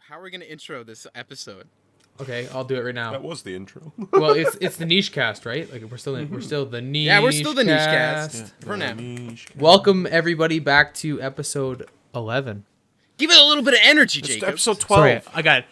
How are we gonna intro this episode? Okay, I'll do it right now. That was the intro. Well, it's the niche cast, right? Like we're still the niche. Yeah, we're still the niche cast Yeah, for now. Welcome everybody back to episode 11. Give it a little bit of energy, It's Jacob. episode 12. Sorry, I got it.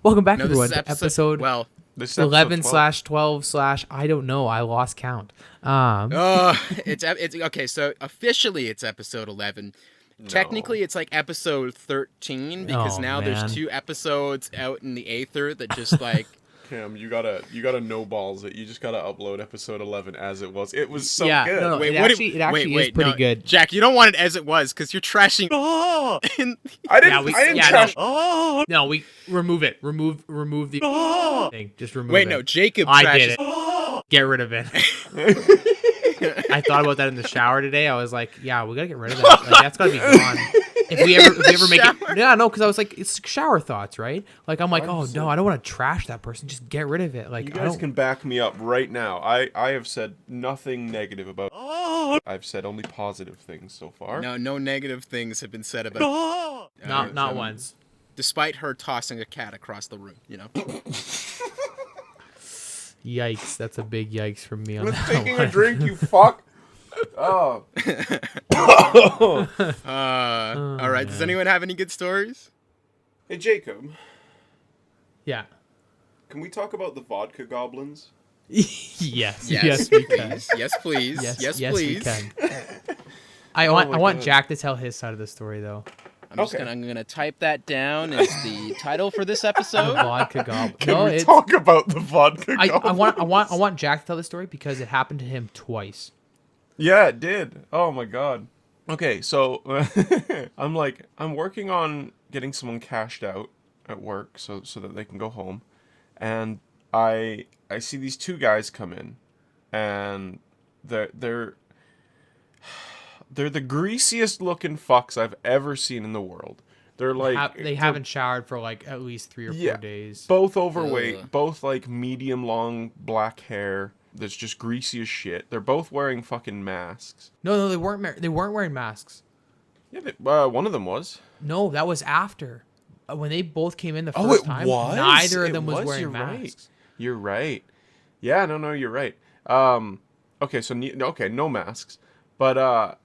Welcome back No, this everyone is to episode well. This is episode 11 12. / 12 / I don't know. I lost count. It's okay. So officially, it's episode 11. No. Technically, it's like episode 13 because Oh, now man. there's 2 episodes out in the aether that just like. Cam, you gotta no balls it. You just gotta upload episode 11 as it was. It was so Yeah, good. no, Wait, it what? actually Wait, is pretty no, good. Jack, you don't want it as it was because you're trashing. Oh! in- I didn't. Yeah, we- I didn't yeah, trash. no. Oh! No, we remove it. Remove the thing. Just remove it. Wait, no, Jacob. I trashes. did it. Get rid of it. I thought about that in the shower today. I was like, yeah, we gotta get rid of that. Like, that's gotta be gone. If we ever make shower? it, yeah, no, because I was like, it's shower thoughts, right? Like, I'm like, oh no, I don't want to trash that person. Just get rid of it. Like, You I guys don't. can back me up right now. I have said nothing negative about. Oh! I've said only positive things so far. No negative things have been said about. Not once. Despite her tossing a cat across the room, you know. Yikes! That's a big yikes from me on I'm that taking one. a drink, you fuck. Oh. All right. Does anyone have any good stories? Hey Jacob, Yeah. can we talk about the Vodka Goblins? Yes, we can. Please. Yes, please. Yes, we please. can. I my want God. Jack to tell his side of the story though. I'm gonna type that down as the title for this The episode. vodka goblin. Can No, we it's. talk about the Vodka I Goblins? want Jack to tell the story because it happened to him twice. Yeah, it did. Oh my god. Okay, so I'm working on getting someone cashed out at work so that they can go home, and I see these 2 guys come in, and they're the greasiest looking fucks I've ever seen in the world. They're like They haven't showered for like at least 3 or 4 days. both overweight, Ugh. both like medium long black hair that's just greasy as shit. They're both wearing fucking masks. No, they weren't. They weren't wearing masks. Yeah, one of them was. No, that was after when they both came in the first Oh, it time. was? Neither of It them was wearing You're masks. right. You're right. Yeah, no, you're right. Okay, so no masks, but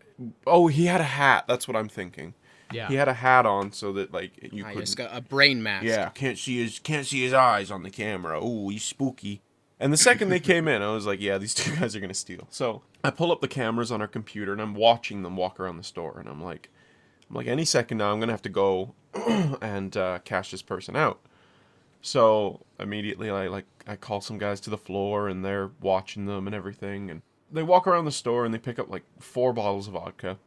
he had a hat. That's what I'm thinking. Yeah. He had a hat on so that like you I could. just got a brain mask. Yeah, can't see his eyes on the camera. Ooh, he's spooky. And the second they came in, I was like, yeah, these 2 guys are gonna steal. So I pull up the cameras on our computer and I'm watching them walk around the store, and I'm like, any second now I'm gonna have to go and cash this person out. So immediately I call some guys to the floor and they're watching them and everything, and they walk around the store and they pick up like 4 bottles of vodka.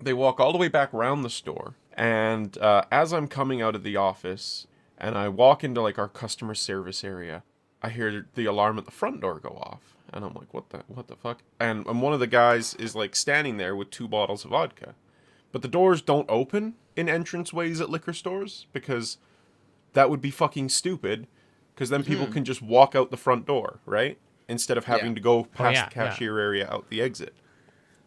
They walk all the way back around the store, and as I'm coming out of the office and I walk into like our customer service area, I hear the alarm at the front door go off, and I'm like, what the fuck? And one of the guys is like standing there with 2 bottles of vodka, but the doors don't open in entranceways at liquor stores because that would be fucking stupid, because then people can just walk out the front door, right? Instead of having to go past the cashier area out the exit.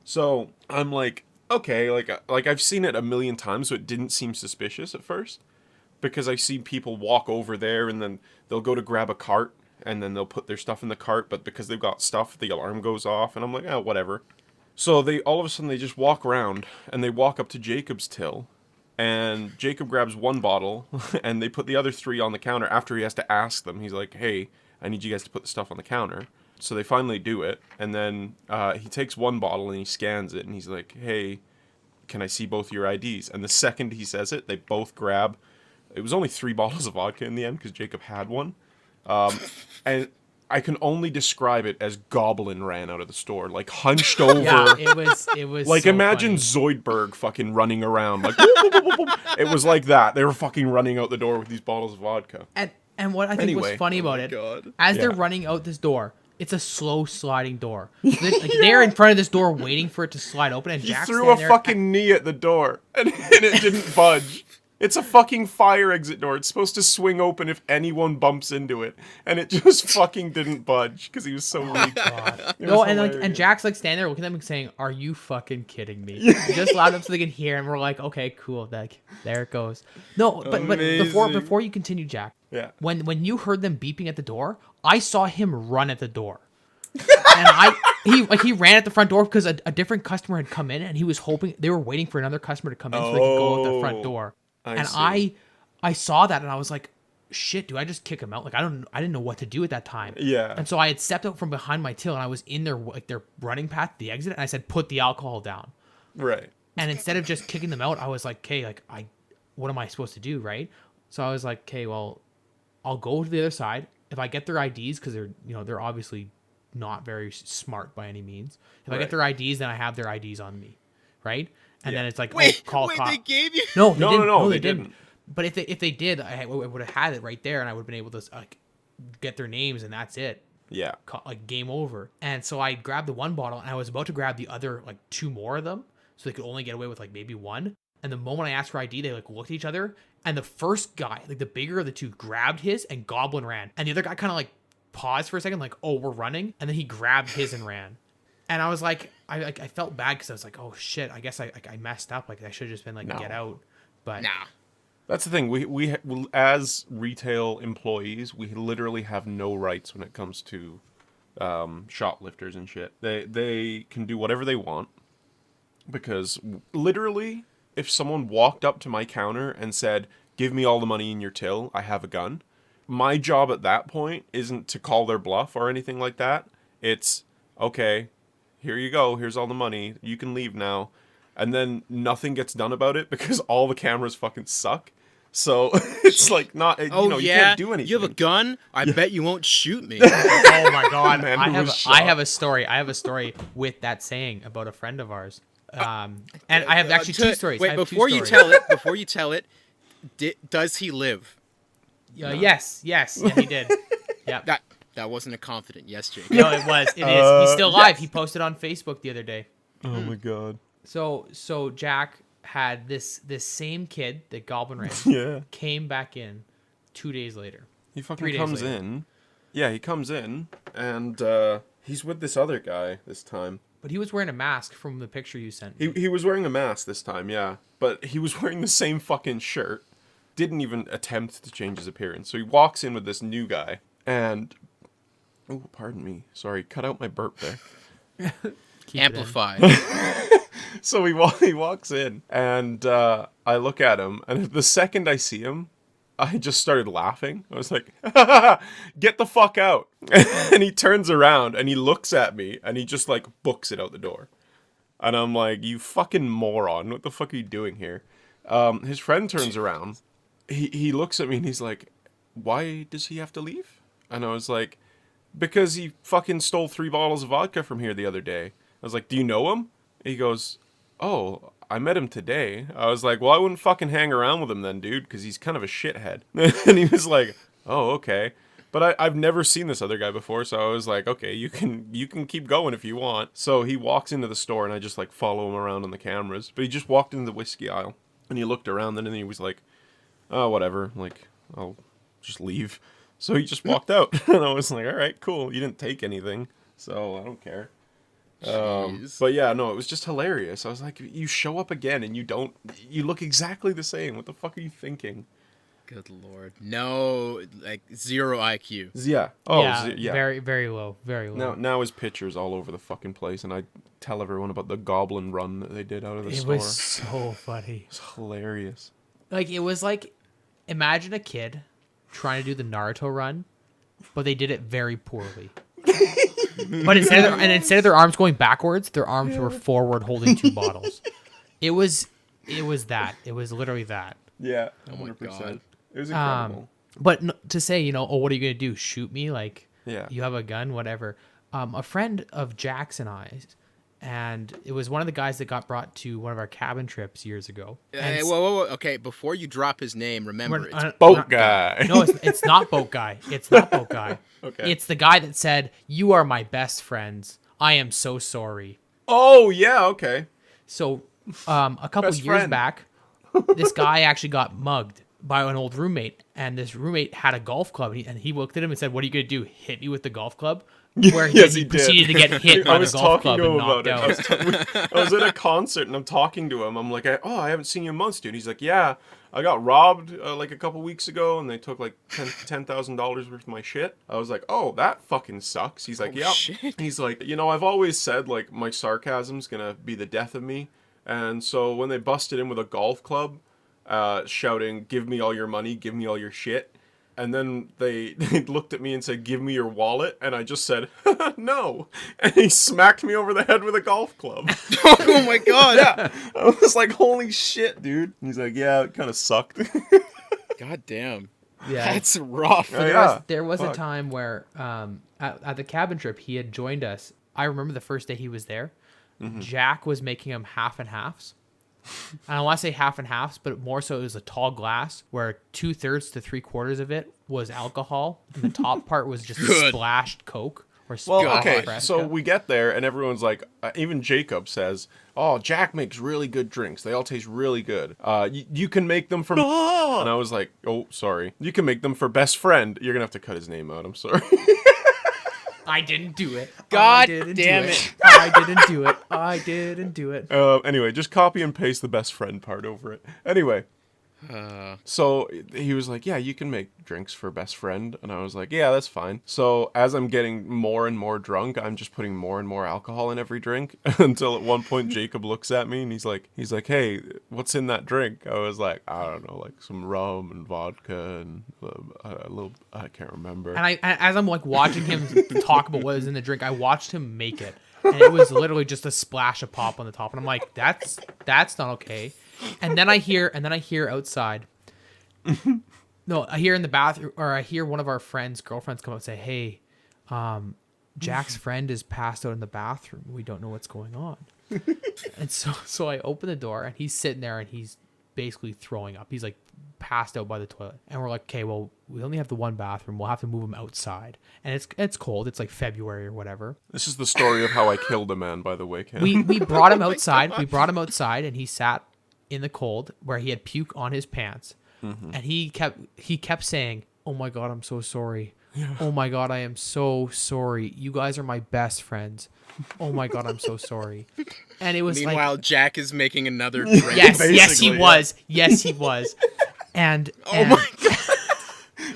So I'm like, okay, like I've seen it a million times, so it didn't seem suspicious at first, because I see people walk over there and then they'll go to grab a cart and then they'll put their stuff in the cart, but because they've got stuff, the alarm goes off, and I'm like, whatever. So they all of a sudden they just walk around and they walk up to Jacob's till, and Jacob grabs 1 bottle and they put the other 3 on the counter after he has to ask them. He's like, hey, I need you guys to put the stuff on the counter. So they finally do it, and then he takes 1 bottle and he scans it and he's like, hey, can I see both your IDs? And the second he says it, they both grab. It was only 3 bottles of vodka in the end because Jacob had one. And I can only describe it as Goblin ran out of the store, like hunched over. Yeah, it was Like, so imagine funny. Zoidberg fucking running around. Like, whoop, whoop, whoop, whoop. It was like that. They were fucking running out the door with these bottles of vodka. And what I think Anyway. was funny about it, God. as they're Yeah. running out this door, it's a slow sliding door. They're in front of this door waiting for it to slide open, and He Jack's threw a standing there. fucking knee at the door, and it didn't budge. It's a fucking fire exit door. It's supposed to swing open if anyone bumps into it, and it just fucking didn't budge because he was so weak. God. It No, was and hilarious. Jack's like standing there looking at them and saying, "Are you fucking kidding me?" He just loud enough so they can hear, and we're like, "Okay, cool." Like, there it goes. No, but Amazing. before you continue, Jack. Yeah. When you heard them beeping at the door, I saw him run at the door, and he ran at the front door because a different customer had come in, and he was hoping they were waiting for another customer to come in so they could go out the front door. I see. I saw that and I was like, shit, do I just kick him out? Like I didn't know what to do at that time. Yeah. And so I had stepped out from behind my till and I was in their running path, the exit, and I said, put the alcohol down. Right. And instead of just kicking them out, I was like, okay, what am I supposed to do, right? So I was like, okay, well, I'll go to the other side. If I get their IDs, because they're obviously not very smart by any means. If I get their IDs, then I have their IDs on me, right? And then it's like, call a cop. They gave you? No, they didn't. No, they they didn't. didn't. But if they did, I would have had it right there, and I would have been able to get their names, and that's it. Yeah. Like game over. And so I grabbed the one bottle, and I was about to grab the other like two more of them, so they could only get away with like maybe one. And the moment I asked for ID, they like looked at each other, and the first guy, like the bigger of the two, grabbed his and Goblin ran, and the other guy kind of like paused for a second, like, oh, we're running, and then he grabbed his and ran. And I was like, I felt bad because I was like, oh shit, I guess I messed up. Like I should have just been like, get out. But Nah. That's the thing. We as retail employees, we literally have no rights when it comes to shoplifters and shit. They can do whatever they want because literally, if someone walked up to my counter and said, "Give me all the money in your till, I have a gun," my job at that point isn't to call their bluff or anything like that. It's okay. Here you go. Here's all the money. You can leave now. And then nothing gets done about it because all the cameras fucking suck. So it's like not, you can't do anything. You have a gun? I bet you won't shoot me. oh my god, Man, I who have was shot? I have a story. I have a story with that saying about a friend of ours. And I have actually two stories. I Wait, have before two you stories. tell it, does he live? Yes, yeah, he did. Yeah. That wasn't a confident yes, Jake. No, it was. It is. He's still alive. He posted on Facebook the other day. Oh my god. So Jack had this same kid that Goblin ran. Yeah. Came back in 2 days later. He 3 fucking days comes later. in. Yeah, he comes in and he's with this other guy this time. But he was wearing a mask from the picture you sent. He was wearing a mask this time, yeah. But he was wearing the same fucking shirt. Didn't even attempt to change his appearance. So he walks in with this new guy and oh, pardon me. Sorry, cut out my burp there. Amplify. So he walks in, and I look at him, and the second I see him, I just started laughing. I was like, get the fuck out. And he turns around, and he looks at me, and he just, like, books it out the door. And I'm like, you fucking moron. What the fuck are you doing here? His friend turns around. He looks at me, and he's like, why does he have to leave? And I was like, because he fucking stole 3 bottles of vodka from here the other day. I was like, do you know him? He goes, oh, I met him today. I was like, well, I wouldn't fucking hang around with him then, dude, because he's kind of a shithead. And he was like, oh, okay. But I've never seen this other guy before, so I was like, okay, you can keep going if you want. So he walks into the store, and I just, like, follow him around on the cameras. But he just walked into the whiskey aisle, and he looked around, and then he was like, oh, whatever, like, I'll just leave. So he just walked out, and I was like, all right, cool. You didn't take anything, so I don't care. But yeah, no, it was just hilarious. I was like, you show up again and you look exactly the same. What the fuck are you thinking? Good lord. No, like 0 IQ. Yeah. Yeah. Very, very low. Very low. Now his picture's all over the fucking place, and I tell everyone about the goblin run that they did out of the store. It was so funny. It's hilarious. Like, it was like, imagine a kid trying to do the Naruto run, but they did it very poorly. But instead of their arms going backwards, their arms were forward holding 2 bottles. It was that. It was literally that. Yeah. Oh my 100%. God. It was incredible. But to say, oh, what are you going to do? Shoot me? Like, Yeah. you have a gun? Whatever. A friend of Jack's and I's, and it was one of the guys that got brought to one of our cabin trips years ago. Hey, whoa. Okay, before you drop his name, remember it's Boat guy. No, it's not Boat Guy. It's not Boat Guy. Okay. It's the guy that said, "You are my best friends. I am so sorry." Oh, yeah, okay. So, a couple Best years friend. back, this guy actually got mugged by an old roommate, and this roommate had a golf club, and he looked at him and said, "What are you gonna do? Hit me with the golf club?" Where Yes, he proceeded did. to get hit I by the was golf talking club to him and about knocked it. out. I was at a concert and I'm talking to him. I'm like, I haven't seen you in months, dude. He's like, yeah, I got robbed like a couple weeks ago, and they took like $10,000 worth of my shit. I was like, oh, that fucking sucks. He's like, Oh, yeah. shit. He's like, I've always said like my sarcasm's gonna be the death of me, and so when they busted in with a golf club, shouting, "Give me all your money, give me all your shit." And then they looked at me and said, "Give me your wallet." And I just said, "No." And he smacked me over the head with a golf club. Oh my god. Yeah. I was like, holy shit, dude. And he's like, yeah, it kind of sucked. God damn. Yeah. That's rough. Oh, yeah. There was a Fuck. time where at the cabin trip he had joined us. I remember the first day he was there. Jack was making him half and halves. And I want to say half and halves, but more so it was a tall glass where 2/3 to 3/4 of it was alcohol, and the top part was just Good. splashed Coke or Well, splashed okay, Fresca. so we get there, and everyone's like, even Jacob says, "Oh, Jack makes really good drinks. They all taste really good. You can make them for..." And I was like, "Oh, sorry. You can make them for best friend." You're gonna have to cut his name out. I'm sorry. I didn't do it. God I didn't damn do it. I didn't do it. I didn't do it. Anyway, just copy and paste the best friend part over it. Anyway. So he was like, yeah, you can make drinks for best friend. And I was like, yeah, that's fine. So as I'm getting more and more drunk, I'm just putting more and more alcohol in every drink until at one point Jacob looks at me and he's like, hey, what's in that drink? I was like, I don't know, like some rum and vodka and a little, I can't remember. And as I'm like watching him talk about what was in the drink, I watched him make it, and it was literally just a splash of pop on the top, and I'm like, that's not okay. And then I hear outside. No, I hear in the bathroom, or I hear one of our girlfriends come up and say, "Hey, Jack's friend is passed out in the bathroom. We don't know what's going on." And so I open the door, and he's sitting there, and he's basically throwing up. He's like passed out by the toilet, and we're like, "Okay, well, we only have the one bathroom. We'll have to move him outside, and it's cold. It's like February or whatever." This is the story of how I killed a man, by the way, Cam. We brought him outside. We brought him outside, and he sat in the cold where he had puke on his pants, and he kept saying, "Oh my god, I'm so sorry. Oh my god, I am so sorry. You guys are my best friends. Oh my god, I'm so sorry." And it was Meanwhile, like, Jack is making another drink. yes, he basically, was. Yes, he was. And Oh my god.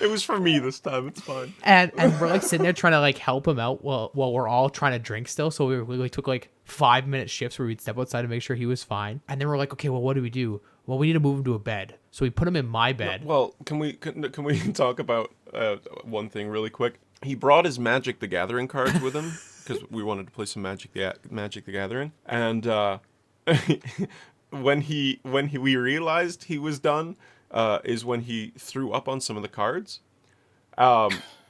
It was for me this time. It's fine. and we're like sitting there trying to like help him out while we're all trying to drink still. So we like took like 5-minute shifts where we'd step outside to make sure he was fine. And then we're like, okay, well, what do we do? Well, we need to move him to a bed. So we put him in my bed. Well, can we talk about one thing really quick? He brought his Magic the Gathering cards with him because we wanted to play some Magic the Gathering, and when we realized he was done, is when he threw up on some of the cards.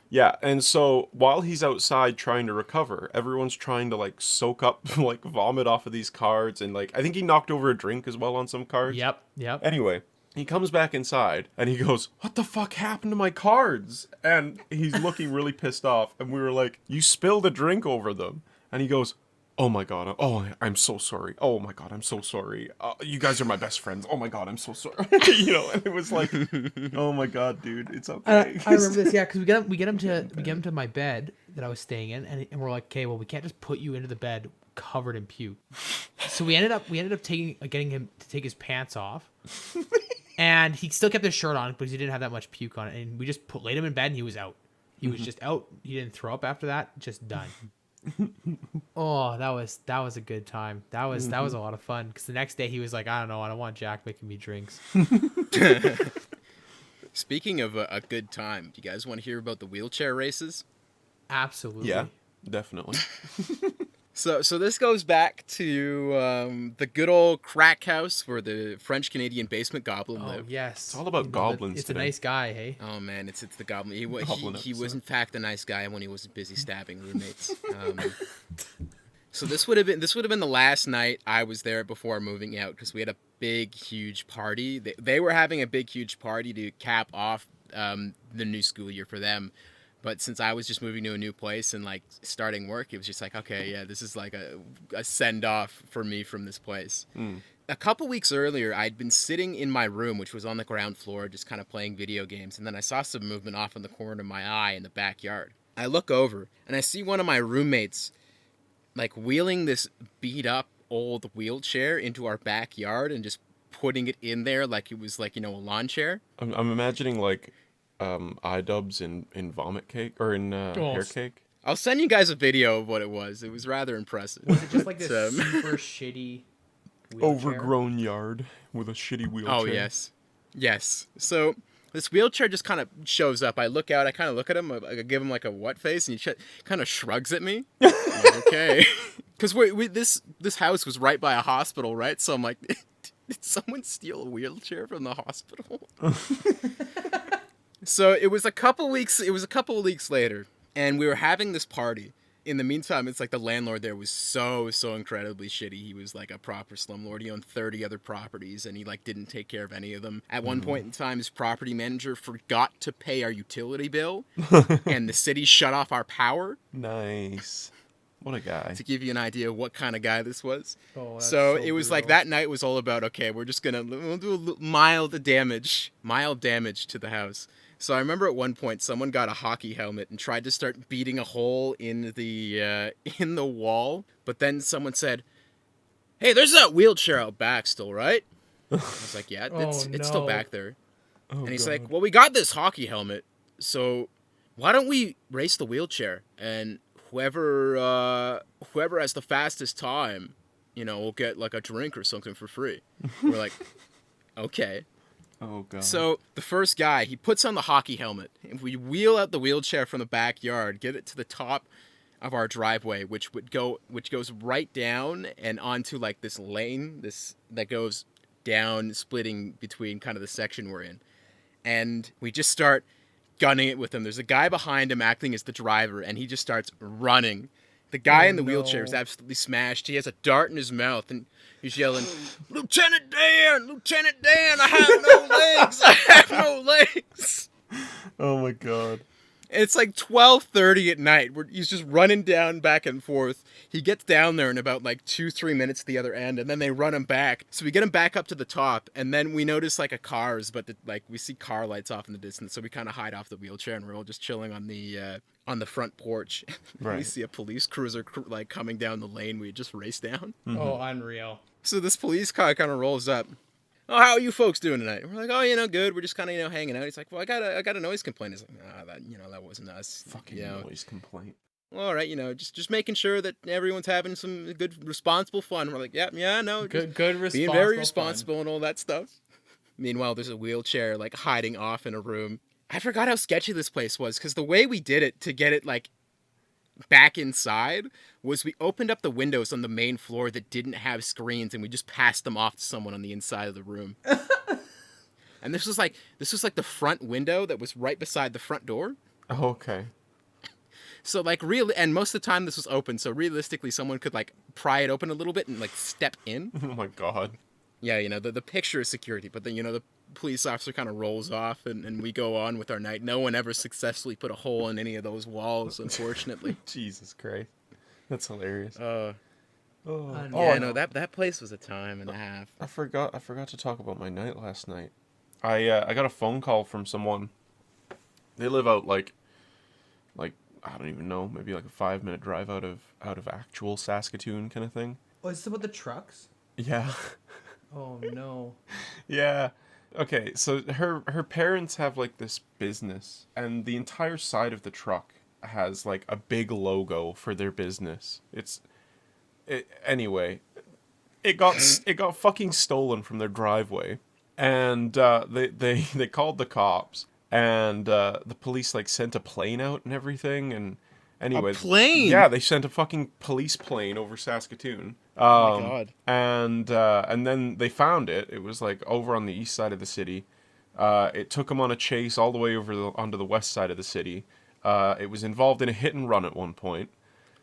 Yeah, and so while he's outside trying to recover, everyone's trying to like soak up like vomit off of these cards, and like I think he knocked over a drink as well on some cards. Yep. Anyway, he comes back inside and he goes, "What the fuck happened to my cards?" And he's looking really pissed off, and we were like, "You spilled a drink over them." And he goes, "Oh my god, I'm so sorry. Oh my god, I'm so sorry. You guys are my best friends. Oh my god, I'm so sorry." And it was like, "Oh my god, dude, it's okay." I remember this, yeah, because we get him to my bed that I was staying in, and we're like, okay, well, we can't just put you into the bed covered in puke. So we ended up getting him to take his pants off, and he still kept his shirt on because he didn't have that much puke on it, and we just laid him in bed, and he was out. He was just out. He didn't throw up after that. Just done. Oh, that was a good time. That was a lot of fun because the next day he was like, I don't know, I don't want Jack making me drinks. Speaking of a good time, do you guys want to hear about the wheelchair races? Absolutely. Yeah, definitely. So this goes back to the good old crack house where the French Canadian basement goblin Oh lived. yes. It's all about goblins It's today. a nice guy, hey. Oh man, it's the goblin. He Goblin was episode. in fact a nice guy when he wasn't busy stabbing roommates. So this would have been the last night I was there before moving out because we had a big huge party. They were having a big huge party to cap off the new school year for them. But since I was just moving to a new place and like starting work, it was just like, okay, yeah, this is like a send off for me from this place. a couple weeks earlier, I'd been sitting in my room, which was on the ground floor, just kind of playing video games, and then I saw some movement off in the corner of my eye in the backyard. I look over, and I see one of my roommates, like, wheeling this beat-up old wheelchair into our backyard and just putting it in there like it was, like, a lawn chair. I'm imagining, like, eye dubs in vomit cake, or in hair cake. I'll send you guys a video of what it was. It was rather impressive. Was it just like this super shitty wheelchair? Overgrown yard with a shitty wheelchair. Oh, yes. Yes. So this wheelchair just kind of shows up. I look out. I kind of look at him. I give him like a what face, and he kind of shrugs at me. I'm like, okay. Because this house was right by a hospital, right? So I'm like, did someone steal a wheelchair from the hospital? So it was a couple weeks later, and we were having this party. In the meantime, it's like the landlord there was so incredibly shitty. He was like a proper slumlord. He owned 30 other properties, and he like didn't take care of any of them. At one point in time, his property manager forgot to pay our utility bill, and the city shut off our power. Nice. What a guy. To give you an idea of what kind of guy this was. Oh, So it was like that night was all about, okay, we'll do a little mild damage to the house. So I remember at one point someone got a hockey helmet and tried to start beating a hole in the wall, but then someone said, "Hey, there's that wheelchair out back still, right?" I was like, "Yeah, it's still back there." And he's like, "Well, we got this hockey helmet, so why don't we race the wheelchair, and whoever has the fastest time, will get like a drink or something for free." We're like, "Okay." Oh, God. So the first guy, he puts on the hockey helmet, and we wheel out the wheelchair from the backyard, get it to the top of our driveway, which goes right down and onto like this lane, that goes down, splitting between kind of the section we're in. And we just start gunning it with him. There's a guy behind him acting as the driver, and he just starts running. The guy in the wheelchair is absolutely smashed. He has a dart in his mouth, and he's yelling, Lieutenant Dan, I have no legs! I have no legs!" Oh, my God. And it's like 12:30 at night. He's just running down back and forth. He gets down there in about like 2-3 minutes at the other end, and then they run him back. So we get him back up to the top, and then we notice like a car's, but we see car lights off in the distance. So we kind of hide off the wheelchair, and we're all just chilling on the front porch. Right. We see a police cruiser like coming down the lane we just raced down. Mm-hmm. Oh, unreal. So this police car kind of rolls up. "Oh, how are you folks doing tonight?" And we're like, "Oh, good. We're just kind of, hanging out." He's like, "Well, I got a noise complaint." He's like, that wasn't us. Fucking noise complaint. "Well, all right, just making sure that everyone's having some good, responsible fun." We're like, yeah, no. Good responsible being very responsible fun. and all that stuff. Meanwhile, there's a wheelchair, like, hiding off in a room. I forgot how sketchy this place was, because the way we did it to get it, like, back inside was we opened up the windows on the main floor that didn't have screens, and we just passed them off to someone on the inside of the room. And this was like the front window that was right beside the front door. Oh, okay. So like and most of the time this was open, so realistically someone could like pry it open a little bit and like step in. Oh, my God. Yeah, the picture is security, but then the police officer kind of rolls off, and we go on with our night. No one ever successfully put a hole in any of those walls, unfortunately. Jesus Christ. That's hilarious. Yeah, Oh, no, that place was a time and a half. I forgot to talk about my night last night. I got a phone call from someone. They live out like I don't even know, maybe like a 5-minute drive out of actual Saskatoon kind of thing. Oh, is this about the trucks? Yeah. Oh, no. Yeah. Okay, so her parents have like this business, and the entire side of the truck has like a big logo for their business. Anyway, it got fucking stolen from their driveway, and they called the cops, and the police like sent a plane out and everything, and anyway, A plane? Yeah, they sent a fucking police plane over Saskatoon. Oh my God. And then they found it. It was like over on the east side of the city. It took them on a chase all the way over onto the west side of the city. It was involved in a hit and run at one point.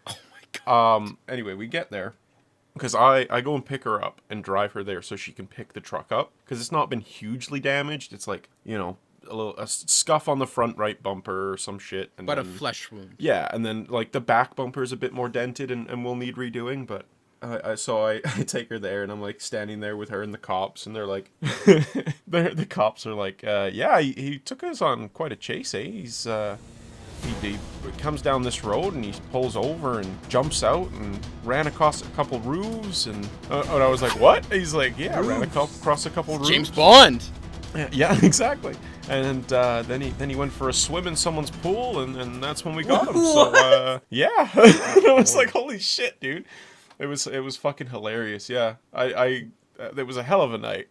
Oh my God. Anyway, we get there because I go and pick her up and drive her there so she can pick the truck up, because it's not been hugely damaged. It's like, a scuff on the front right bumper or some shit. But a flesh wound. Yeah, and then like the back bumper is a bit more dented and will need redoing, but I take her there, and I'm like standing there with her and the cops, and they're like, the cops are like, yeah, he took us on quite a chase, eh? He comes down this road and he pulls over and jumps out and ran across a couple roofs, and I was like, what? He's like, yeah, ran across a couple roofs. James Bond. Yeah, exactly. And then he went for a swim in someone's pool, and that's when we got him. So yeah, I was like, holy shit, dude. It was fucking hilarious. Yeah, it was a hell of a night.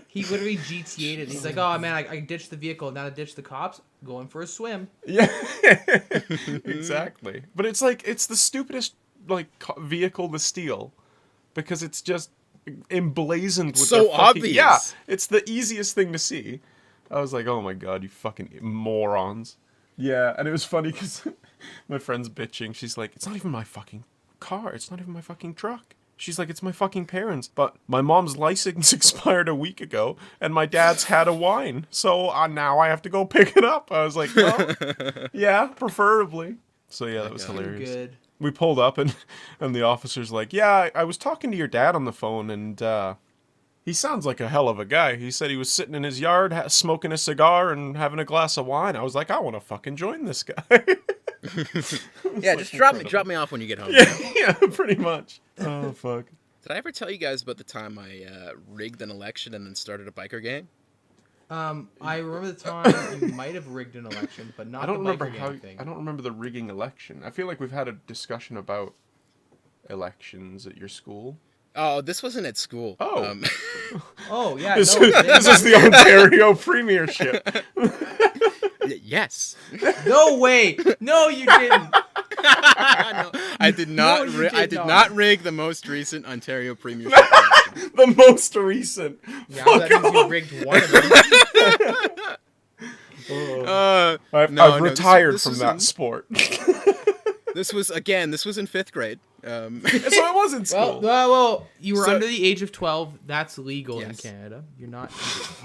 He literally GTA'd it. He's like, oh man, I ditched the vehicle, now to ditch the cops, going for a swim. Yeah, exactly. But it's like, it's the stupidest like vehicle to steal, because it's just emblazoned with so obvious. Yeah, it's the easiest thing to see. I was like, oh my god, you fucking morons. Yeah, and it was funny because my friend's bitching. She's like, it's not even my fucking car. It's not even my fucking truck. She's like, it's my fucking parents. But my mom's license expired a week ago, and my dad's had a wine. So now I have to go pick it up. I was like, well, yeah, preferably. So yeah, that was hilarious. Good. We pulled up, and the officer's like, yeah, I was talking to your dad on the phone, and he sounds like a hell of a guy. He said he was sitting in his yard smoking a cigar and having a glass of wine. I was like, I want to fucking join this guy. Yeah, just drop me off when you get home. Yeah, pretty much. Oh, fuck. Did I ever tell you guys about the time I rigged an election and then started a biker gang? I remember the time you might have rigged an election, but not the biker gang thing. I don't remember the rigging election. I feel like we've had a discussion about elections at your school. Oh, this wasn't at school. Oh. Oh, yeah. This no, is the Ontario Premiership. Yes. No way. No, you didn't. No, I did not. No, I did not rig the most recent Ontario Premiership. The most recent. Yeah, that means you rigged one of them. I've retired from that sport. This was in 5th grade. So I was in school. Well, you were under the age of 12. That's legal in Canada. You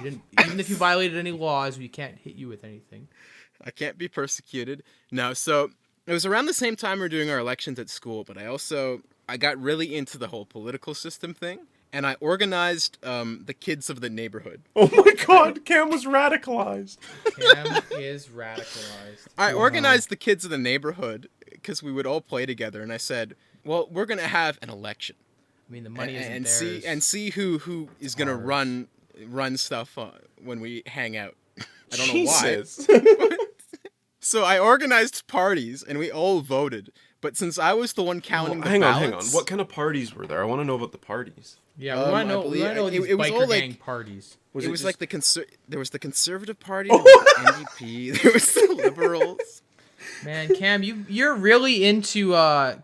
didn't. Even if you violated any laws, we can't hit you with anything. I can't be persecuted. No, so it was around the same time we were doing our elections at school, but I got really into the whole political system thing, and I organized the kids of the neighborhood. Oh my god, Cam was radicalized. Cam is radicalized. I organized the kids of the neighborhood because we would all play together, and I said, well, we're going to have an election. I mean, the money isn't and theirs. see who is going to run stuff when we hang out. I don't Jesus. know why. So I organized parties, and we all voted. But since I was the one counting the ballots... Hang on. What kind of parties were there? I want to know about the parties. Yeah, we want to know these biker gang parties. It was like there was the Conservative Party, there was the NDP, there was the Liberals. Man, Cam, you're really into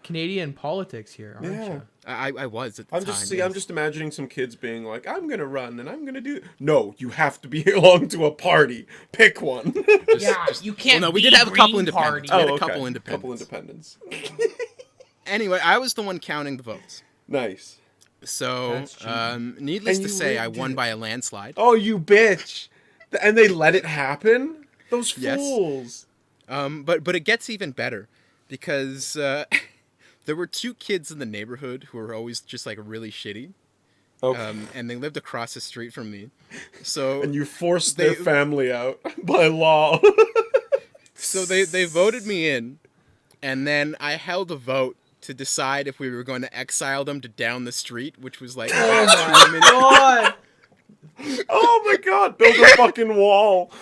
Canadian politics here, aren't you? I was at the time. I'm just imagining some kids being like, I'm gonna run and I'm gonna do. No, you have to belong to a party. Pick one. You can't. Well, no, we did have a couple independents. We had a couple independents. Anyway, I was the one counting the votes. Nice. So, needless to say, I won by a landslide. Oh, you bitch! And they let it happen? Those fools. But it gets even better because there were 2 kids in the neighborhood who were always just like really shitty. Okay. And they lived across the street from me. So and you forced their family out by law. So they voted me in, and then I held a vote to decide if we were going to exile them to down the street, which was like oh my god. Oh my god, build a fucking wall.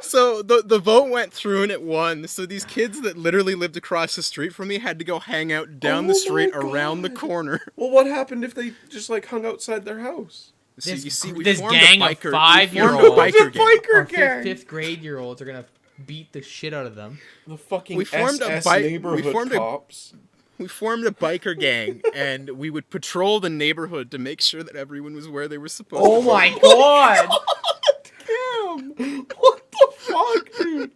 So the vote went through and it won. So these kids that literally lived across the street from me had to go hang out down the street around the corner. Well, what happened if they just like hung outside their house? So you see, we this formed gang a of biker, 5-year-olds, biker gang. 5th grade-year-olds are gonna beat the shit out of them. The fucking we formed SS a neighborhood cops. We formed a biker gang, and we would patrol the neighborhood to make sure that everyone was where they were supposed to be. Oh my god! Damn! What the fuck, dude?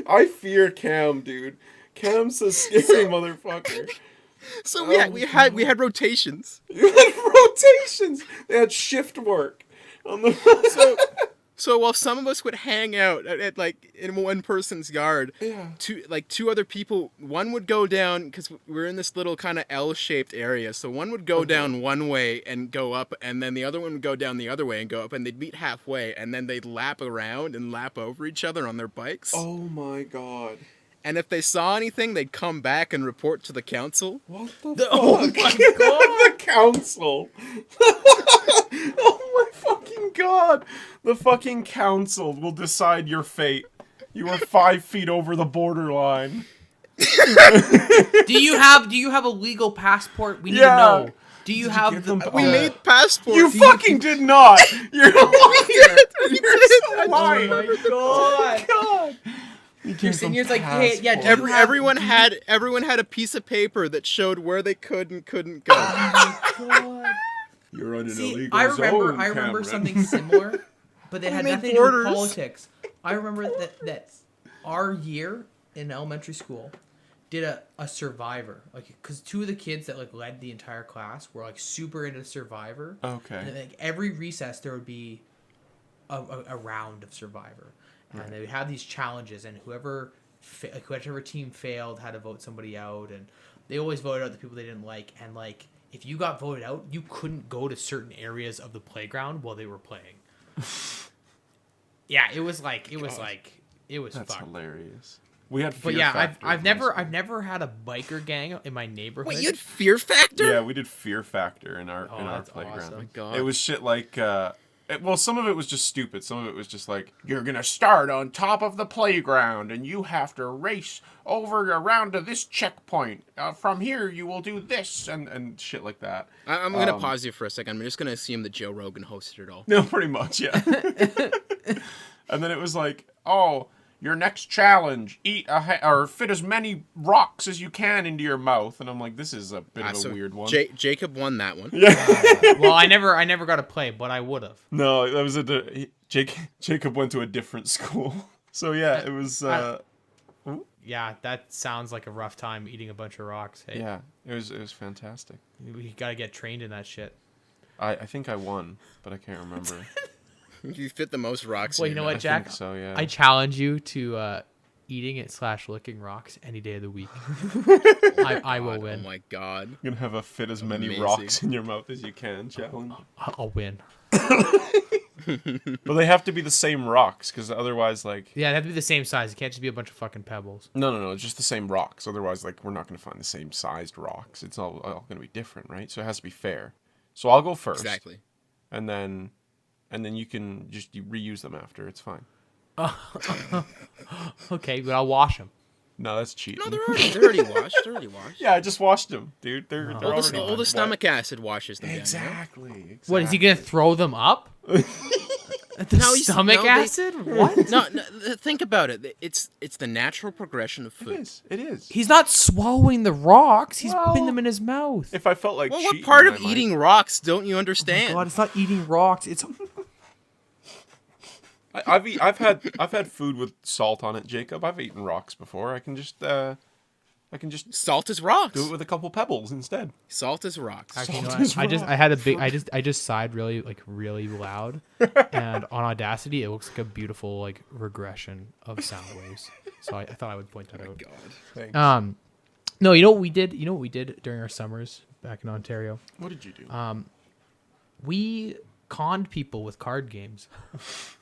I fear Cam, dude. Cam's a scary motherfucker. So we had rotations. You had rotations. They had shift work on the. So while some of us would hang out at like in one person's yard, Yeah. two other people, one would go down because we're in this little kind of L-shaped area. So one would go down one way and go up, and then the other one would go down the other way and go up, and they'd meet halfway, and then they'd lap around and lap over each other on their bikes. Oh my god. And if they saw anything, they'd come back and report to the council. What the Oh fuck? my god! The council. Oh my fucking god. The fucking council will decide your fate. You are 5 feet over the borderline. Do you have a legal passport? We need to Yeah. know. Do you Did you have give the, them- We Oh. made passports. You fucking did not. You're a liar. You're so Oh lying. my god! God. You're sitting here like, hey, yeah, do you Everyone had a piece of paper that showed where they could and couldn't go. Oh my god! You're on an See, illegal I zone, remember Cameron. something similar, but they had made nothing to do with borders. politics. I remember that our year in elementary school did a Survivor, like, because 2 of the kids that like led the entire class were like super into Survivor. Okay. And like every recess there would be a round of Survivor, and they would have these challenges, and whichever team failed had to vote somebody out, and they always voted out the people they didn't like, and like if you got voted out, you couldn't go to certain areas of the playground while they were playing. Yeah, it was That's fun. hilarious. We had Fear But yeah, Factor I've in never high I've never had a biker gang in my neighborhood. Wait, you had Fear Factor? school. Yeah, we did Fear Factor in our that's playground. awesome. Oh my God. It was shit like well, some of it was just stupid. Some of it was just like, you're gonna start on top of the playground, and you have to race over around to this checkpoint. From here, you will do this, and shit like that. I'm gonna pause you for a second. I'm just gonna assume that Joe Rogan hosted it all. No, pretty much, yeah. And then it was like, oh, your next challenge, or fit as many rocks as you can into your mouth. And I'm like, this is a bit of a So weird one. Jacob won that one. Well, I never got to play, but I would have. No, that was Jacob went to a different school. So yeah, it was. Yeah, that sounds like a rough time eating a bunch of rocks. Hey, Yeah, it was fantastic. we gotta get trained in that shit. I think I won, but I can't remember. You fit the most rocks. Well, in you know your what, mouth. Jack? think so, yeah. I challenge you to eating it / licking rocks any day of the week. I will God, win. Oh my god. You're gonna have a fit as many Amazing. rocks in your mouth as you can challenge. I'll win. But they have to be the same rocks, because otherwise, like... Yeah, they have to be the same size. It can't just be a bunch of fucking pebbles. No, it's just the same rocks. Otherwise, like, we're not gonna find the same sized rocks. It's all gonna be different, right? So it has to be fair. So I'll go first. Exactly. And then you can just reuse them after. It's fine. Okay, but I'll wash them. No, that's cheating. No, they're already washed. They're already washed. Yeah, I just washed them, dude. They're All already the wet. stomach acid washes them down. Exactly. What, is he gonna throw them up? The No, stomach acid? What? No, think about it. It's the natural progression of food. It is. He's not swallowing the rocks. He's Well, putting them in his mouth. If I felt like Well, cheating, what part I of might. eating rocks don't you understand? God, it's not eating rocks. It's I've had food with salt on it, Jacob. I've eaten rocks before. I can just Salt is rocks. do it with a couple pebbles instead. Salt is rocks. Actually, you know Salt what? is I just sighed really loud, and on Audacity it looks like a beautiful like regression of sound waves. So I thought I would point that out. God. Thanks. No, you know what we did? You know what we did during our summers back in Ontario? What did you do? We conned people with card games.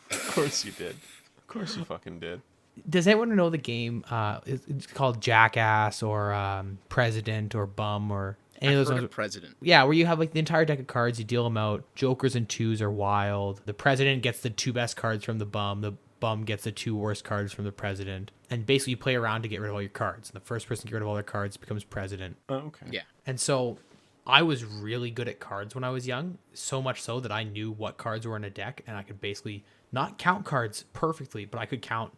Of course you did. Of course you fucking did. Does anyone know the game? It's called Jackass or President or Bum or any of those Heard ones. of president. Yeah, where you have like the entire deck of cards, you deal them out. Jokers and twos are wild. The president gets the 2 best cards from the bum. The bum gets the 2 worst cards from the president. And basically you play around to get rid of all your cards. And the first person to get rid of all their cards becomes president. Oh, okay. Yeah. And so I was really good at cards when I was young. So much so that I knew what cards were in a deck. And I could basically not count cards perfectly, but I could count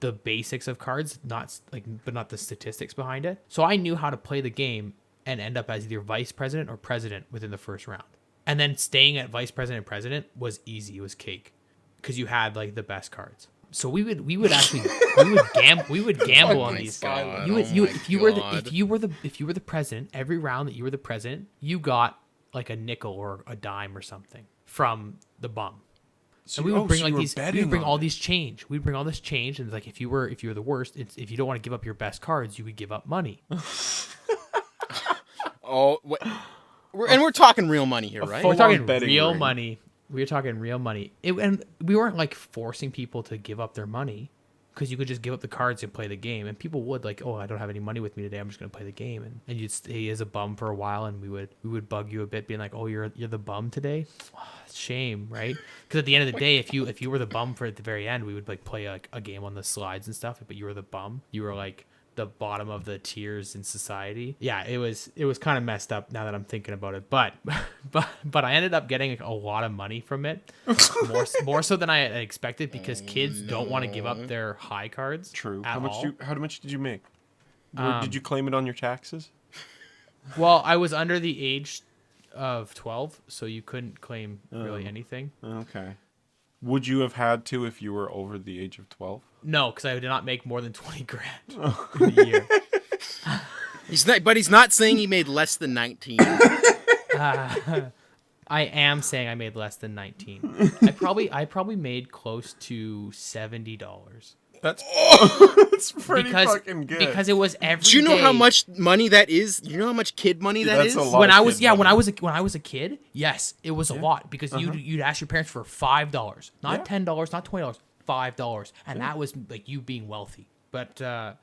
the basics of cards, but not the statistics behind it. So I knew how to play the game and end up as either vice president or president within the first round. And then staying at vice president and president was easy. It was cake because you had like the best cards. So we would gamble on my these. God. If you were the president, every round that you were the president, you got like a nickel or a dime or something from the bum. And we would bring so like you were these. We betting would bring on all it. these change. We'd bring all this change, and it's like if you were the worst, if you don't want to give up your best cards, you would give up money. Oh, what? We're talking real money here, right? full- We're talking betting real ring. money. We were talking real money. And we weren't like forcing people to give up their money, because you could just give up the cards and play the game. And people would like, oh, I don't have any money with me today. I'm just gonna play the game. And you'd stay as a bum for a while, and we would bug you a bit, being like, oh, you're the bum today. Shame, right? Because at the end of the day, if you were the bum for at the very end, we would like play like a game on the slides and stuff. But you were the bum. You were like the bottom of the tiers in society. Yeah, it was kind of messed up now that I'm thinking about it. But I ended up getting like, a lot of money from it, more so than I had expected, because kids don't want to give up their high cards. True. At all. How much did you make? Did you claim it on your taxes? Well, I was under the age of 12, so you couldn't claim really anything. Okay. Would you have had to if you were over the age of 12? No, because I did not make more than 20 grand in a year. He's not saying he made less than 19. I am saying I made less than 19. I probably made close to $70. That's pretty fucking good. Because it was every day. Do you know how much money that is? You know how much kid money that That's is? a lot. When of I was kid money. when I was a kid, yes, it was a lot, because you'd ask your parents for $5, not $10, not $20, $5, and that was like you being wealthy. But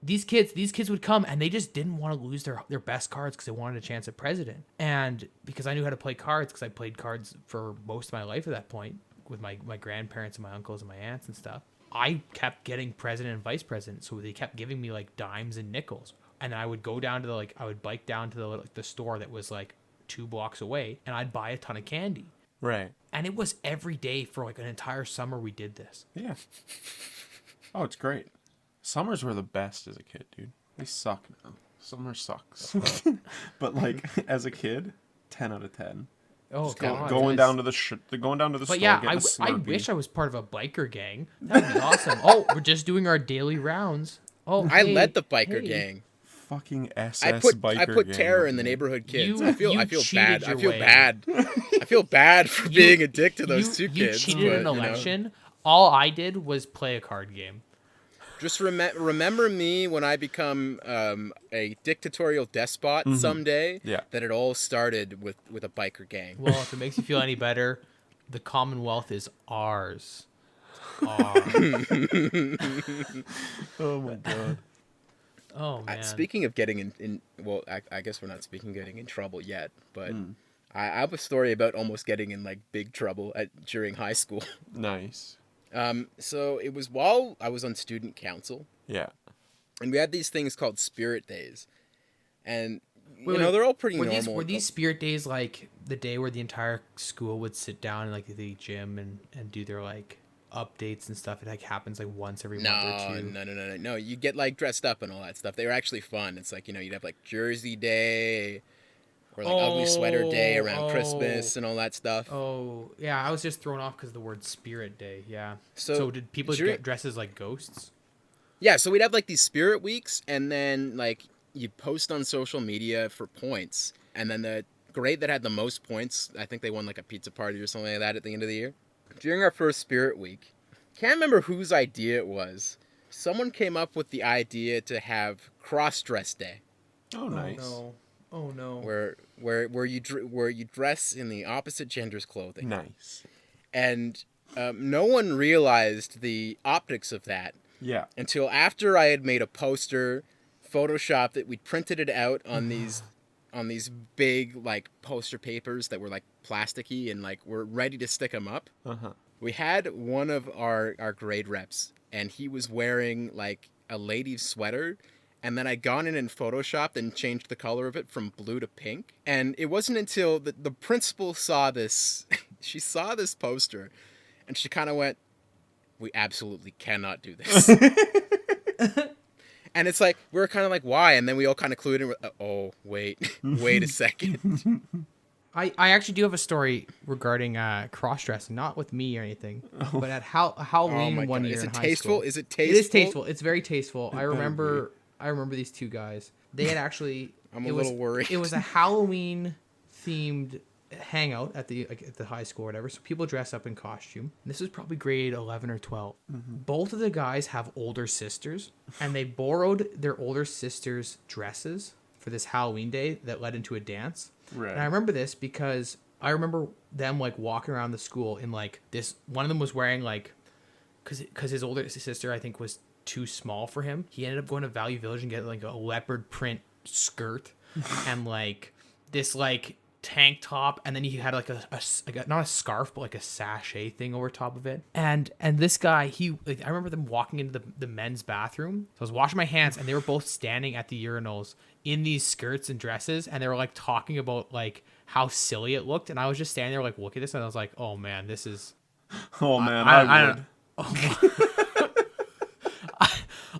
these kids would come, and they just didn't want to lose their best cards because they wanted a chance at president. And because I knew how to play cards, because I played cards for most of my life at that point with my grandparents and my uncles and my aunts and stuff, I kept getting president and vice president, so they kept giving me like dimes and nickels. And I would go down to I would bike down to the store that was like 2 blocks away, and I'd buy a ton of candy. Right. And it was every day for like an entire summer we did this. Yeah. Oh, it's great. Summers were the best as a kid, dude. They suck now. Summer sucks. But like as a kid, 10 out of 10. Oh god. Going down to the But store. yeah, getting a I Slurpee. wish I was part of a biker gang. That'd be awesome. Oh, we're just doing our daily rounds. Oh, I hey, led the biker hey. gang. Fucking SS I put biker gang terror over in the there. neighborhood kids. You I feel cheated bad. I your feel way. bad. I feel bad for being a dick to those two You kids. cheated but, an you know, election. All I did was play a card game. just remember me when I become a dictatorial despot someday. Yeah. That it all started with a biker gang. Well, if it makes you feel any better, the Commonwealth is ours. Oh my god. Oh man. Speaking of getting in well, I guess we're not speaking of getting in trouble yet, but I have a story about almost getting in like big trouble during high school. Nice. So it was while I was on student council, Yeah. and we had these things called spirit days, and Wait, they're all pretty were normal. Were these spirit days like the day where the entire school would sit down in like the gym and do their like updates and stuff? It like happens like once every month or two. No. You get like dressed up and all that stuff. They were actually fun. It's like, you'd have like Jersey Day or like ugly sweater day around Christmas and all that stuff. Oh, yeah. I was just thrown off because of the word spirit day. Yeah. So So did people get dressed as like ghosts? Yeah, so we'd have like these spirit weeks, and then like you post on social media for points, and then the grade that had the most points, I think they won like a pizza party or something like that at the end of the year. During our first spirit week, can't remember whose idea it was. Someone came up with the idea to have CrossDress Day, Oh, nice. Oh no. where you dress in the opposite gender's clothing. Nice. And no one realized the optics of that Yeah. until after I had made a poster, photoshopped it, we printed it out on these big like poster papers that were like plasticky, and like we're ready to stick them up. Uh-huh. We had one of our grade reps, and he was wearing like a lady's sweater, and then I'd gone in and photoshopped and changed the color of it from blue to pink. And it wasn't until the principal saw this, she saw this poster, and she kind of went, "We absolutely cannot do this." And it's like, we were kind of like, why? And then we all kind of clued in. Oh, wait a second. I actually do have a story regarding cross-dressing, not with me or anything, but at Halloween one year Is in it high tasteful? school. Is it tasteful? It is tasteful. It's very tasteful. I remember these two guys. They had actually. I'm a little worried. It was a Halloween themed hangout at the high school or whatever. So people dress up in costume. This was probably grade 11 or 12. Both of the guys have older sisters, and they borrowed their older sisters' dresses for this Halloween day that led into a dance. Right. And I remember this because I remember them like walking around the school in like this. One of them was wearing like, because his older sister I think was too small for him. He ended up going to Value Village and getting like a leopard print skirt and like this like tank top, and then he had like a not a scarf but like a sachet thing over top of it. And this guy, I remember them walking into the men's bathroom. So I was washing my hands, and they were both standing at the urinals in these skirts and dresses, and they were like talking about like how silly it looked, and I was just standing there like, look at this, and I was like, oh man, this is Oh man, I would.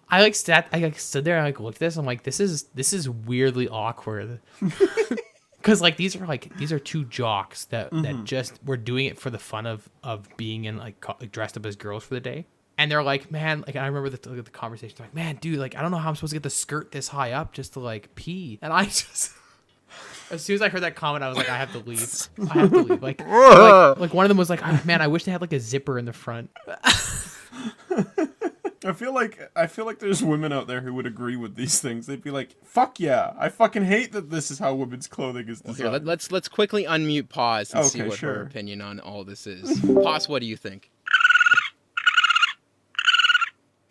I stood there and like looked at this. I'm like, this is weirdly awkward. Because like these are two jocks that just were doing it for the fun of being in like dressed up as girls for the day. And they're like, man, like I remember the conversation. They're like, man, dude, like I don't know how I'm supposed to get the skirt this high up just to like pee. And I just, as soon as I heard that comment, I was like, I have to leave. I have to leave. Like one of them was like, oh, man, I wish they had like a zipper in the front. I feel like there's women out there who would agree with these things. They'd be like, "Fuck yeah! I fucking hate that this is how women's clothing is designed." Here, let's quickly unmute Pause and see what her opinion on all this is. Pause, what do you think?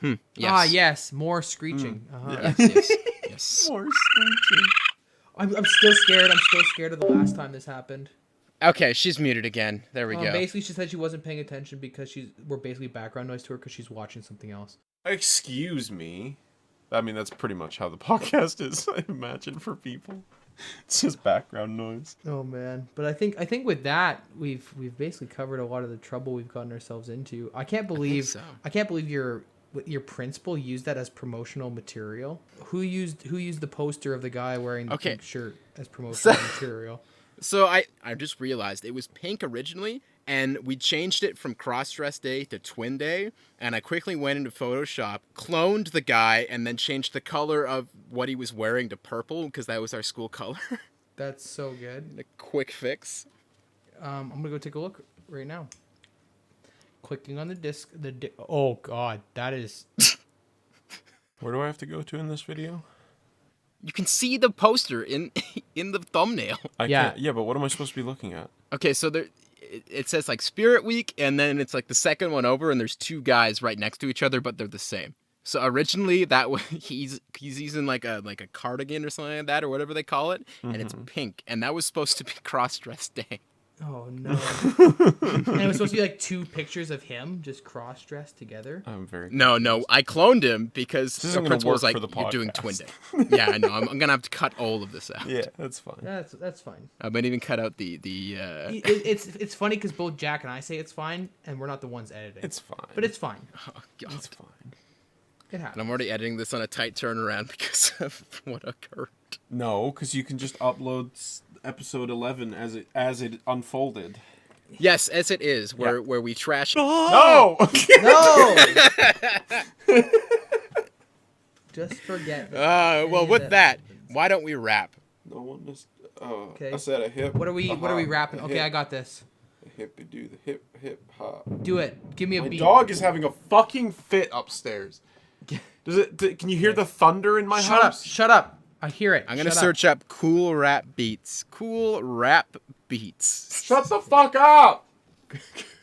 Yes. Ah, yes, more screeching. Yes. More screeching. I'm still scared. I'm still scared of the last time this happened. Okay, she's muted again. There we go. Basically, she said she wasn't paying attention because we're basically background noise to her because she's watching something else. Excuse me. I mean, that's pretty much how the podcast is, I imagine, for people. It's just background noise. Oh man, but I think with that we've basically covered a lot of the trouble we've gotten ourselves into. I can't believe your principal used that as promotional material. Who used the poster of the guy wearing the pink shirt as promotional material? So I just realized it was pink originally, and we changed it from CrossDress Day to Twin Day, and I quickly went into Photoshop, cloned the guy, and then changed the color of what he was wearing to purple because that was our school color. That's so good. A quick fix. I'm gonna go take a look right now. Clicking on the disc. Oh god, that is. Where do I have to go to in this video? You can see the poster in the thumbnail. Yeah, but what am I supposed to be looking at? Okay, so it says like Spirit Week, and then it's like the second one over, and there's two guys right next to each other, but they're the same. So originally that was he's using like a cardigan or something like that, or whatever they call it, and it's pink, and that was supposed to be Cross-Dress Day. Oh no! And it was supposed to be like two pictures of him just cross-dressed together. I'm very No, I cloned him because this the principal was like, the "You're doing Twin Day." Yeah, I know. I'm gonna have to cut all of this out. Yeah, that's fine. That's fine. I might even cut out the. It's funny because both Jack and I say it's fine, and we're not the ones editing. It's fine. But it's fine. Oh, God. It's fine. It happens. And I'm already editing this on a tight turnaround because of what occurred. No, because you can just upload episode 11 as it unfolded. Yes, as it is, where we trash. No! No! Just forget. Well, with that, why don't we rap? No one just. Oh, Okay. I said a hip. What are we rapping? Okay, I got this. A hippie do the hip hop. Do it. Give me a My beat. dog is having a fucking fit upstairs. Can you hear the thunder in my house? Shut up. I hear it. I'm gonna search up cool rap beats. Cool rap beats. Shut the fuck up!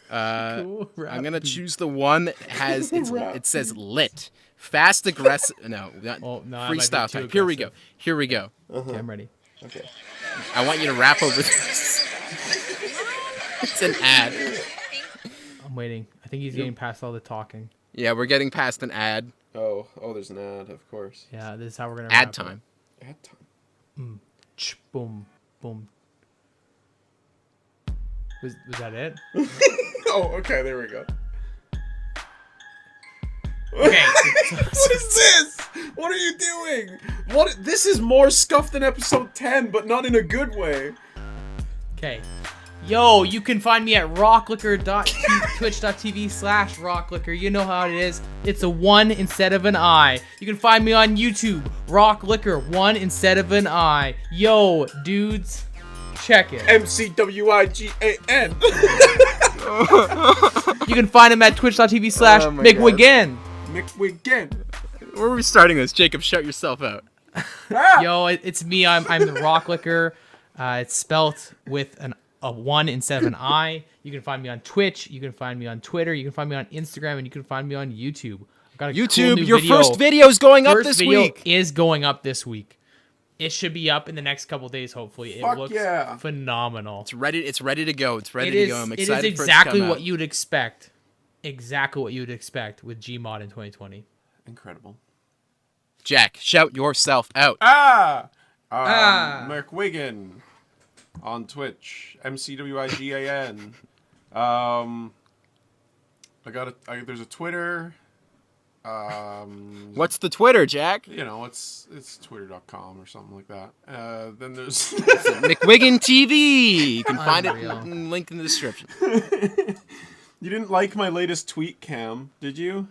Cool rap I'm gonna beat. choose the one that has it says lit, fast, aggressive. No, not Oh, no, that might be freestyle too type. Here we go. Okay, I'm ready. Okay. I want you to rap over this. It's an ad. I'm waiting. I think he's getting past all the talking. Yeah, we're getting past an ad. Oh, there's an ad, of course. Yeah, this is how we're gonna Ad wrap time. Ad time. It. Boom, boom. Was that it? Oh, okay, there we go. Okay. What is this? What are you doing? This is more scuffed than episode 10, but not in a good way. Okay. Yo, you can find me at rockliquor.twitch.tv/rockliquor. You know how it is. It's a 1 instead of an I. You can find me on YouTube, Rockliquor, 1 instead of an I. Yo, dudes. Check it. MCWIGAN. You can find him at twitch.tv/McWigan. McWigan. Where are we starting this? Jacob, shout yourself out. Yo, it's me. I'm the Rock Liquor. It's spelt with a 1 instead of an I. You can find me on Twitch. You can find me on Twitter. You can find me on Instagram, and you can find me on YouTube. I've got a YouTube, cool new your video. first video's going up First this video week. is going up this week. It should be up in the next couple days, hopefully. Fuck It looks yeah. phenomenal. It's ready to go. It's ready It to is, go. I'm it excited is for exactly it to come what out. you'd expect. Exactly what you'd expect with Gmod in 2020. Incredible. Jack, shout yourself out. McWigan on Twitch. MCWIGAN. There's a Twitter. What's the Twitter, Jack? You know, it's twitter.com or something like that. Then there's McWigan TV. You can find it Unreal. link in the description. You didn't like my latest tweet, Cam, did you?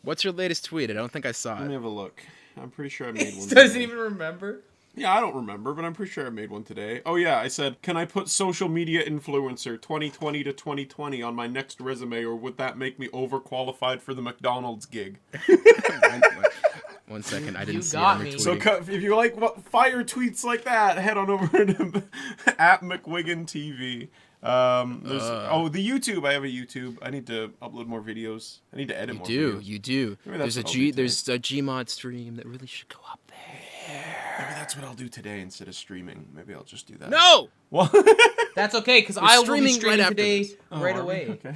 What's your latest tweet? I don't think I saw Let me it. have a look. I'm pretty sure I made one. Doesn't today. even remember. Yeah, I don't remember, but I'm pretty sure I made one today. Oh yeah, I said, can I put social media influencer 2020 to 2020 on my next resume, or would that make me overqualified for the McDonald's gig? One second, I didn't You see got it. On me. your So tweeting. if you like fire tweets like that, head on over to at McWigan TV. The YouTube. I have a YouTube. I need to upload more videos. I need to edit more videos. You do. Maybe that's There's a what I'll do there's a Gmod stream that really should go up there. Maybe that's what I'll do today instead of streaming. Maybe I'll just do that. No. Well, That's okay, because I will be streaming right streaming after today this. right are we? away. Okay.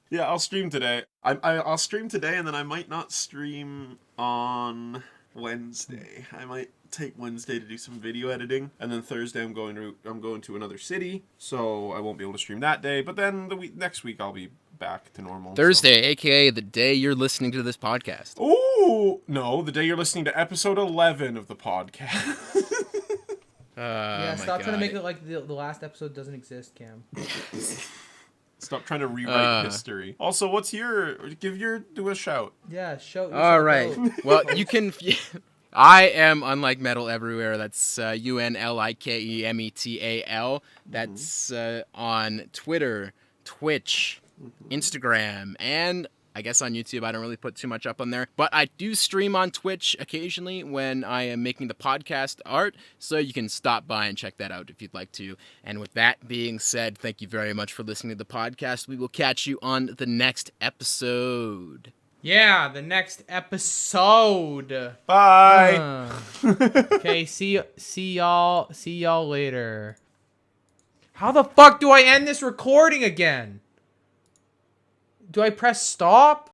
Yeah, I'll stream today. I'll stream today, and then I might not stream on Wednesday. I might take Wednesday to do some video editing, and then Thursday I'm going to another city, so I won't be able to stream that day. But then next week I'll be back to normal. Thursday, aka the day you're listening to this podcast. So. Ooh, no, the day you're listening to episode 11 of the podcast. Yeah, My stop trying to God. make it like the last episode doesn't exist, Cam. Stop trying to rewrite history. Also, do a shout. Yeah, show. All right. Well, you can. I am Unlike Metal everywhere. That's UNLIKEMETAL. That's on Twitter, Twitch, Instagram, and I guess on YouTube. I don't really put too much up on there, but I do stream on Twitch occasionally when I am making the podcast art, so you can stop by and check that out if you'd like to. And with that being said, thank you very much for listening to the podcast. We will catch you on the next episode. Yeah, the next episode. Bye. Okay, see y'all later. How the fuck do I end this recording again? Do I press stop?